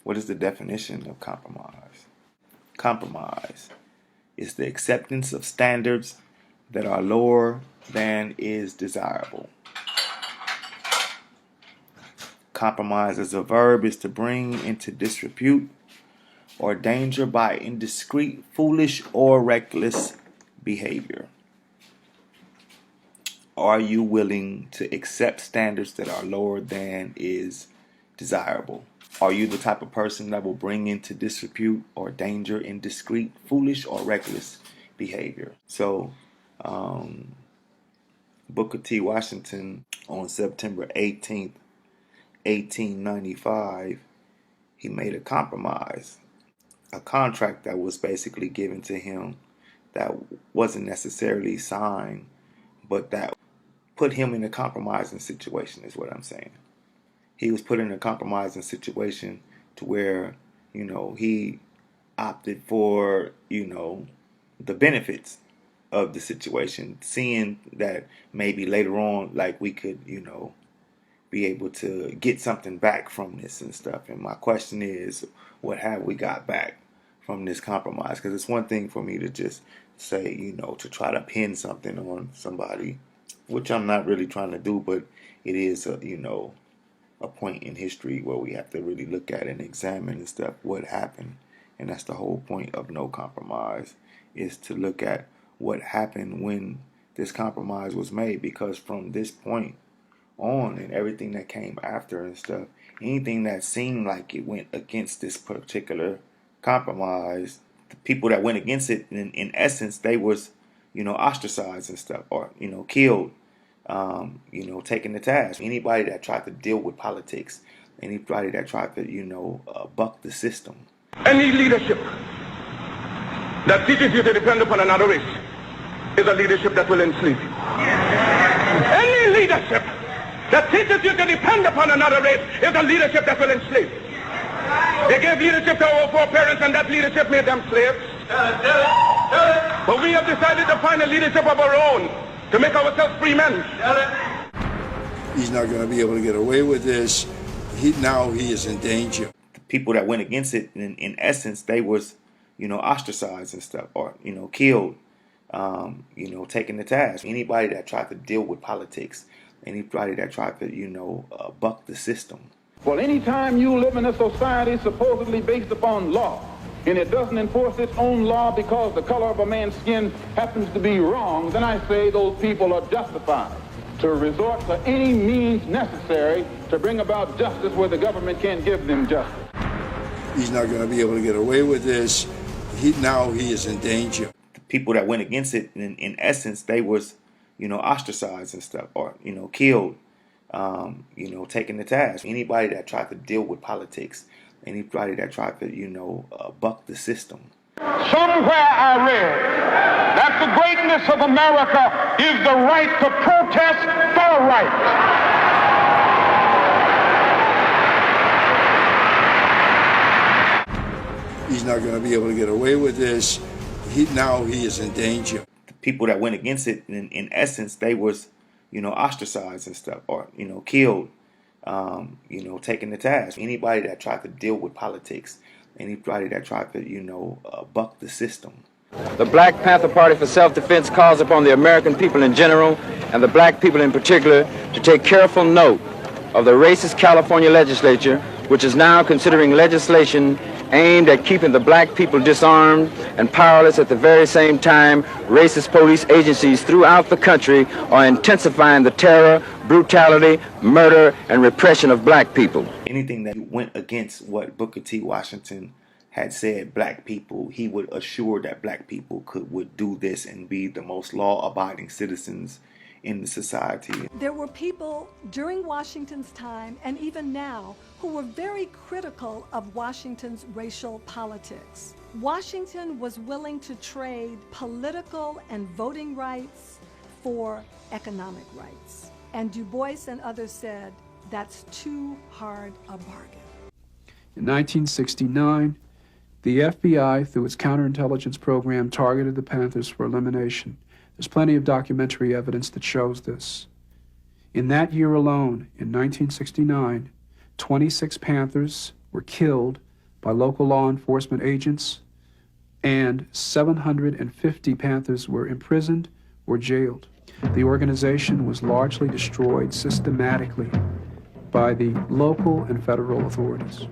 What is the definition of compromise? Compromise is the acceptance of standards that are lower than is desirable. Compromise as a verb is to bring into disrepute or danger by indiscreet, foolish, or reckless behavior. Are you willing to accept standards that are lower than is desirable? Are you the type of person that will bring into disrepute or danger indiscreet, foolish, or reckless behavior? So, Booker T. Washington on September 18th, 1895, he made a compromise, a contract that was basically given to him that wasn't necessarily signed, but that put him in a compromising situation is what I'm saying. He was put in a compromising situation to where, he opted for, the benefits of the situation, seeing that maybe later on, like, we could, be able to get something back from this and stuff. And my question is, what have we got back from this compromise? Because it's one thing for me to just say, to try to pin something on somebody, which I'm not really trying to do, but it is, a point in history where we have to really look at and examine and stuff what happened. And that's the whole point of no compromise, is to look at what happened when this compromise was made, because from this point on and everything that came after and stuff, anything that seemed like it went against this particular compromise, the people that went against it, in essence, they was, ostracized and stuff, or, killed, taken to task. Anybody that tried to deal with politics, anybody that tried to, buck the system. Any leadership that teaches you to depend upon another race is a leadership that will enslave you. Any leadership that teaches you to depend upon another race is a leadership that will enslave you. They gave leadership to our foreparents, and that leadership made them slaves. But we have decided to find a leadership of our own to make ourselves free men. He's not going to be able to get away with this. Now he is in danger. The people that went against it, in essence, they was, ostracized and stuff, or, killed, taken to task. Anybody that tried to deal with politics, anybody that tried to, buck the system. Well, anytime you live in a society supposedly based upon law, and it doesn't enforce its own law because the color of a man's skin happens to be wrong, then I say those people are justified to resort to any means necessary to bring about justice where the government can't give them justice. He's not going to be able to get away with this. Now he is in danger. The people that went against it, in essence, they was, ostracized and stuff, or, killed, taken to task. Anybody that tried to deal with politics, anybody that tried to, buck the system. Somewhere I read that the greatness of America is the right to protest for right. He's not going to be able to get away with this. Now he is in danger. The people that went against it, in essence, they was, ostracized and stuff, or, killed, taken to task. Anybody that tried to deal with politics, anybody that tried to, buck the system. The Black Panther Party for Self-Defense calls upon the American people in general, and the black people in particular, to take careful note of the racist California legislature, which is now considering legislation aimed at keeping the black people disarmed and powerless. At the very same time, racist police agencies throughout the country are intensifying the terror, brutality, murder, and repression of black people. Anything that went against what Booker T. Washington had said, black people, he would assure that black people would do this and be the most law-abiding citizens in the society. There were people during Washington's time, and even now, who were very critical of Washington's racial politics. Washington was willing to trade political and voting rights for economic rights. And Du Bois and others said, that's too hard a bargain. In 1969, the FBI, through its counterintelligence program, targeted the Panthers for elimination. There's plenty of documentary evidence that shows this. In that year alone, in 1969, 26 Panthers were killed by local law enforcement agents, and 750 Panthers were imprisoned or jailed. The organization was largely destroyed systematically by the local and federal authorities.